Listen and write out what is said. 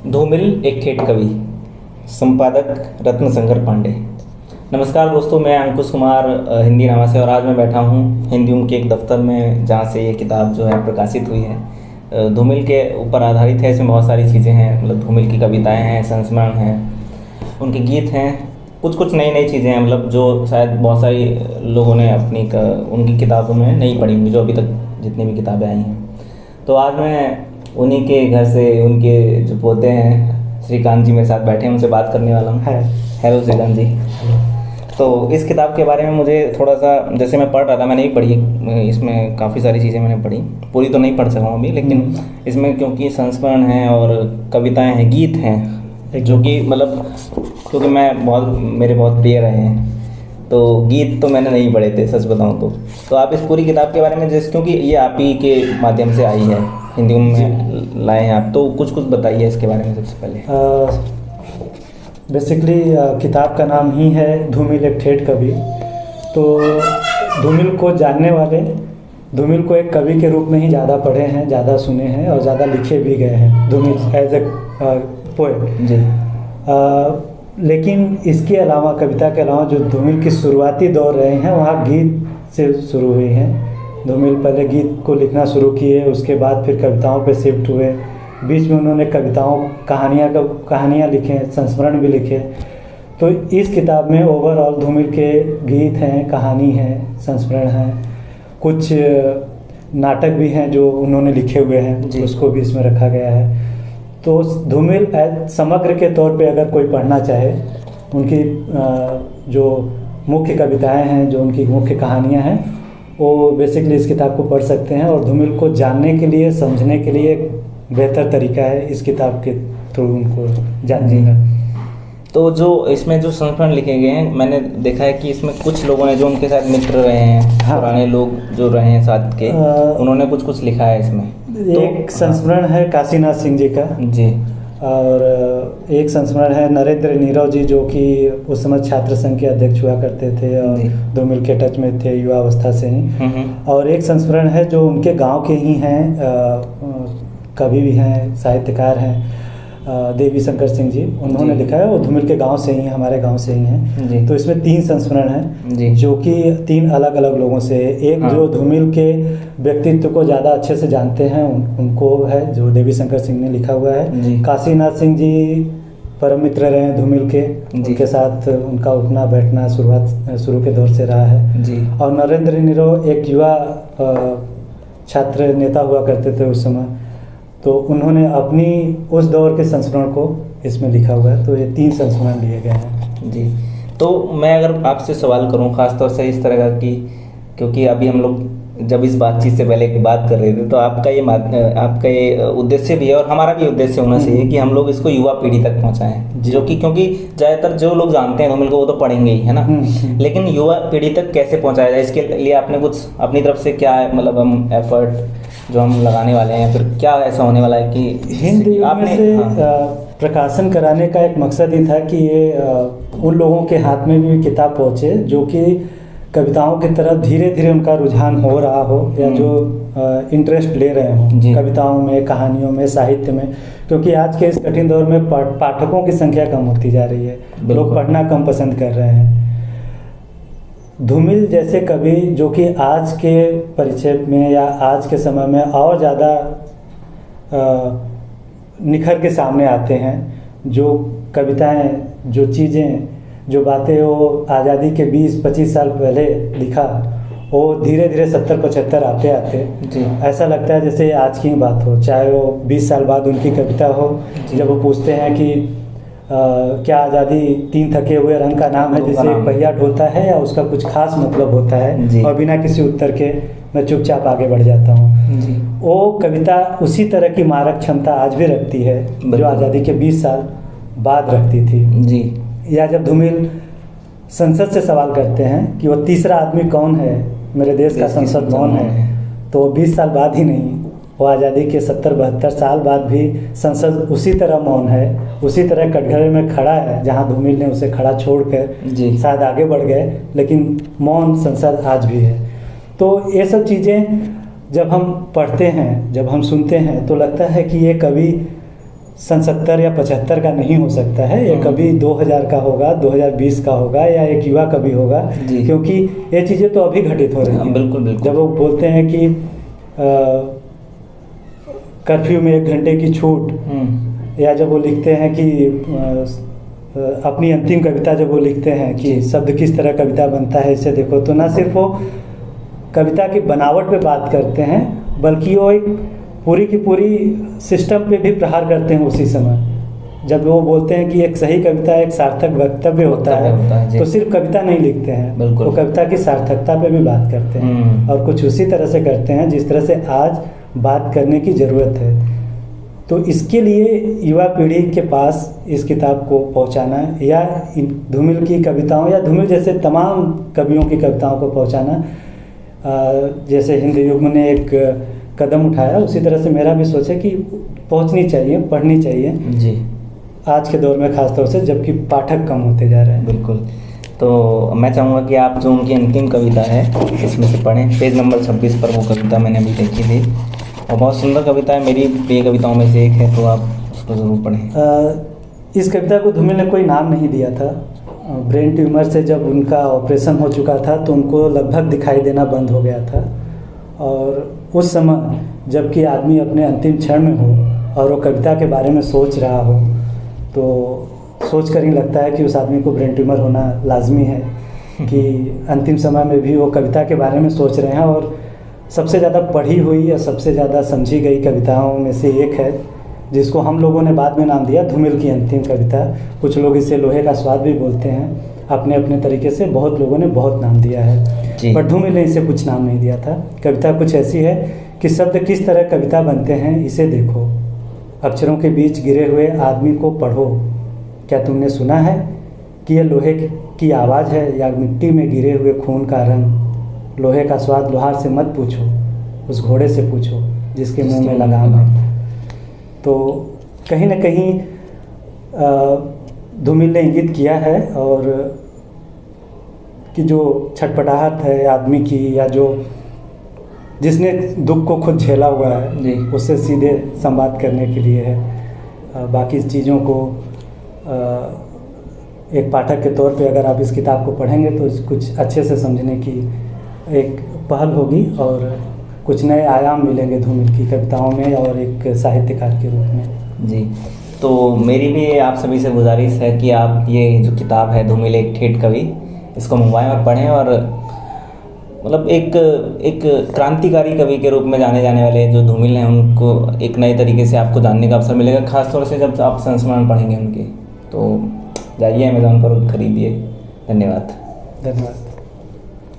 धूमिल एक ठेठ कवि। संपादक रत्न शंकर पांडे। नमस्कार दोस्तों, मैं अंकुश कुमार हिंदी नामा से, और आज मैं बैठा हूँ हिंदी के एक दफ्तर में जहाँ से ये किताब जो है प्रकाशित हुई है। धूमिल के ऊपर आधारित है। इसमें बहुत सारी चीज़ें हैं, मतलब धूमिल की कविताएं हैं, संस्मरण हैं, उनके गीत हैं, कुछ नई नई चीज़ें हैं, मतलब जो शायद बहुत सारी लोगों ने उनकी किताबों में नहीं पढ़ी होंगी, जो अभी तक जितनी भी किताबें आई हैं। तो आज मैं उन्हीं के घर से, उनके जो पोते हैं श्रीकांत जी मेरे साथ बैठे हैं, उनसे बात करने वाला हूँ। हेलो श्रीकांत जी। तो इस किताब के बारे में मुझे थोड़ा सा, जैसे मैं पढ़ रहा था, मैंने भी पढ़ी, इसमें काफ़ी सारी चीज़ें मैंने पढ़ी, पूरी तो नहीं पढ़ सका हूँ अभी, लेकिन इसमें क्योंकि संस्मरण हैं और कविताएं हैं, गीत हैं, जो कि मतलब क्योंकि मेरे बहुत प्रिय रहे हैं, तो गीत तो मैंने नहीं पढ़े थे सच बताऊं तो आप इस पूरी किताब के बारे में, जैसे क्योंकि ये आप ही के माध्यम से आई है, हिंदी में लाए हैं आप, तो कुछ बताइए इसके बारे में सबसे पहले। बेसिकली किताब का नाम ही है धूमिल एक ठेठ कवि। तो धूमिल को जानने वाले धूमिल को एक कवि के रूप में ही ज़्यादा पढ़े हैं, ज़्यादा सुने हैं और ज़्यादा लिखे भी गए हैं, धूमिल एज ए पोएट जी। लेकिन इसके अलावा, कविता के अलावा, जो धूमिल की शुरुआती दौर रहे हैं वहाँ गीत से शुरू हुई हैं। धूमिल पहले गीत को लिखना शुरू किए, उसके बाद फिर कविताओं पे शिफ्ट हुए। बीच में उन्होंने कहानियाँ लिखे, संस्मरण भी लिखे। तो इस किताब में ओवरऑल धूमिल के गीत हैं, कहानी है, संस्मरण हैं, कुछ नाटक भी हैं जो उन्होंने लिखे हुए हैं, उसको भी इसमें रखा गया है। तो धूमिल समग्र के तौर पे अगर कोई पढ़ना चाहे, उनकी जो मुख्य कविताएं हैं, जो उनकी मुख्य कहानियां हैं, वो बेसिकली इस किताब को पढ़ सकते हैं। और धूमिल को जानने के लिए, समझने के लिए एक बेहतर तरीका है इस किताब के थ्रू उनको जानने का। तो जो इसमें जो संस्मरण लिखे गए हैं, मैंने देखा है कि इसमें कुछ लोगों ने जो उनके साथ मित्र रहे हैं, पुराने लोग जो रहे हैं साथ के, उन्होंने कुछ लिखा है इसमें। एक संस्मरण है काशीनाथ सिंह जी का जी, और एक संस्मरण है नरेंद्र नीरव जी, जो कि उस समय छात्र संघ के अध्यक्ष हुआ करते थे और धूमिल के टच में थे युवा अवस्था से ही। और एक संस्मरण है जो उनके गांव के ही हैं, कवि भी हैं, साहित्यकार हैं, देवी शंकर सिंह जी, उन्होंने लिखा है। वो धूमिल के गांव से ही हैं, हमारे गांव से ही हैं। तो इसमें 3 संस्मरण हैं जो कि 3 अलग अलग लोगों से। एक जो धूमिल के व्यक्तित्व को ज़्यादा अच्छे से जानते हैं उनको है, जो देवी शंकर सिंह ने लिखा हुआ है। काशीनाथ सिंह जी परम मित्र रहे हैं धूमिल के, उनके साथ उनका उठना बैठना शुरू के दौर से रहा है। और नरेंद्र नीरव एक युवा छात्र नेता हुआ करते थे उस समय, तो उन्होंने अपनी उस दौर के संस्मरण को इसमें लिखा हुआ है। तो ये 3 संस्मरण लिए गए हैं जी। तो मैं अगर आपसे सवाल करूं खासतौर से इस तरह का कि, क्योंकि अभी हम लोग जब इस बातचीत से पहले एक बात कर रहे थे, तो आपका ये उद्देश्य भी है और हमारा भी उद्देश्य होना चाहिए कि हम लोग इसको युवा पीढ़ी तक पहुंचाएं, जो कि क्योंकि ज़्यादातर जो लोग जानते हैं धूमिल को वो तो पढ़ेंगे ही, है ना, लेकिन युवा पीढ़ी तक कैसे पहुंचाया जाए, इसके लिए आपने कुछ अपनी तरफ से क्या है, मतलब हम एफर्ट जो हम लगाने वाले हैं, फिर क्या ऐसा होने वाला है कि हिंदी आपने प्रकाशन कराने का एक मकसद ही था कि ये उन लोगों के हाथ में भी किताब पहुँचे जो कि कविताओं की तरफ धीरे धीरे उनका रुझान हो रहा हो, या जो इंटरेस्ट ले रहे हों कविताओं में, कहानियों में, साहित्य में। क्योंकि आज के इस कठिन दौर में पाठकों की संख्या कम होती जा रही है, लोग पढ़ना कम पसंद कर रहे हैं। धूमिल जैसे कवि जो कि आज के परिचय में या आज के समय में और ज़्यादा निखर के सामने आते हैं, जो कविताएं, जो चीज़ें, जो बातें वो आज़ादी के 20-25 साल पहले लिखा, वो धीरे धीरे 70-75 आते ऐसा लगता है जैसे आज की बात हो, चाहे वो 20 साल बाद उनकी कविता हो। जब वो पूछते हैं कि क्या आज़ादी 3 थके हुए रंग का नाम है जिसे पहिया ढोता है, या उसका कुछ खास मतलब होता है, और बिना किसी उत्तर के मैं चुपचाप आगे बढ़ जाता हूँ। वो कविता उसी तरह की मारक क्षमता आज भी रखती है जो आज़ादी के 20 साल बाद रखती थी जी। या जब धूमिल संसद से सवाल करते हैं कि वो तीसरा आदमी कौन है, मेरे देश का संसद कौन है, तो 20 साल बाद ही नहीं, वो आज़ादी के 70-72 साल बाद भी संसद उसी तरह मौन है, उसी तरह कटघरे में खड़ा है जहां धूमिल ने उसे खड़ा छोड़कर शायद आगे बढ़ गए, लेकिन मौन संसद आज भी है। तो ये सब चीज़ें जब हम पढ़ते हैं, जब हम सुनते हैं, तो लगता है कि ये कवि सन 70 या 75 का नहीं हो सकता है, ये कभी 2000 का होगा, 2020 का होगा, या एक युवा कवि होगा, क्योंकि ये चीज़ें तो अभी घटित हो रही हैं। बिल्कुल बिल्कुल। जब वो बोलते हैं कि कर्फ्यू में 1 घंटे की छूट, या जब वो लिखते हैं कि अपनी अंतिम कविता जब वो लिखते हैं कि शब्द किस तरह कविता बनता है इसे देखो, तो ना सिर्फ वो कविता की बनावट पे बात करते हैं, बल्कि वो एक पूरी की पूरी सिस्टम पे भी प्रहार करते हैं उसी समय। जब वो बोलते हैं कि एक सही कविता एक सार्थक वक्तव्य होता है, तो सिर्फ कविता नहीं लिखते हैं, वो कविता की सार्थकता पे भी बात करते हैं, और कुछ उसी तरह से करते हैं जिस तरह से आज बात करने की ज़रूरत है। तो इसके लिए युवा पीढ़ी के पास इस किताब को पहुंचाना, या धूमिल की कविताओं या धूमिल जैसे तमाम कवियों की कविताओं को पहुंचाना, जैसे हिंदी युग ने एक कदम उठाया, उसी तरह से मेरा भी सोच है कि पहुंचनी चाहिए, पढ़नी चाहिए जी, आज के दौर में खास तौर से, जबकि पाठक कम होते जा रहे हैं। बिल्कुल। तो मैं चाहूँगा कि आप जो उनकी अंतिम कविता है इसमें से पढ़ें। पेज नंबर 26 पर वो कविता मैंने अभी देखी थी, और बहुत सुंदर कविता है, मेरी प्रिय कविताओं में से एक है, तो आप उसको ज़रूर पढ़ें। इस कविता को धूमिल ने कोई नाम नहीं दिया था। ब्रेन ट्यूमर से जब उनका ऑपरेशन हो चुका था तो उनको लगभग दिखाई देना बंद हो गया था, और उस समय जबकि आदमी अपने अंतिम क्षण में हो और वो कविता के बारे में सोच रहा हो, तो सोच कर ही लगता है कि उस आदमी को ब्रेन ट्यूमर होना लाजमी है, कि अंतिम समय में भी वो कविता के बारे में सोच रहे हैं। और सबसे ज़्यादा पढ़ी हुई या सबसे ज़्यादा समझी गई कविताओं में से एक है, जिसको हम लोगों ने बाद में नाम दिया धूमिल की अंतिम कविता। कुछ लोग इसे लोहे का स्वाद भी बोलते हैं, अपने अपने तरीके से बहुत लोगों ने बहुत नाम दिया है, पर धूमिल ने इसे कुछ नाम नहीं दिया था। कविता कुछ ऐसी है कि शब्द किस तरह कविता बनते हैं इसे देखो, अक्षरों के बीच गिरे हुए आदमी को पढ़ो, क्या तुमने सुना है कि यह लोहे की आवाज़ है या मिट्टी में गिरे हुए खून का रंग। लोहे का स्वाद लोहार से मत पूछो, उस घोड़े से पूछो जिसके मुंह में लगाम है। तो कहीं ना कहीं धूमिल ने इंगित किया है, और कि जो छटपटाहट है आदमी की, या जो जिसने दुख को खुद झेला हुआ है, उससे सीधे संवाद करने के लिए है। बाकी चीज़ों को एक पाठक के तौर पे अगर आप इस किताब को पढ़ेंगे तो कुछ अच्छे से समझने की एक पहल होगी, और कुछ नए आयाम मिलेंगे धूमिल की कविताओं में और एक साहित्यकार के रूप में। जी, तो मेरी भी आप सभी से गुजारिश है कि आप ये जो किताब है धूमिल एक ठेठ कवि, इसको मंगवाएं और पढ़ें, और मतलब एक क्रांतिकारी कवि के रूप में जाने जाने वाले जो धूमिल हैं उनको एक नए तरीके से आपको जानने का अवसर मिलेगा, खासतौर से जब आप संस्मरण पढ़ेंगे उनके। तो जाइए अमेज़ॉन पर खरीदिए। धन्यवाद। धन्यवाद।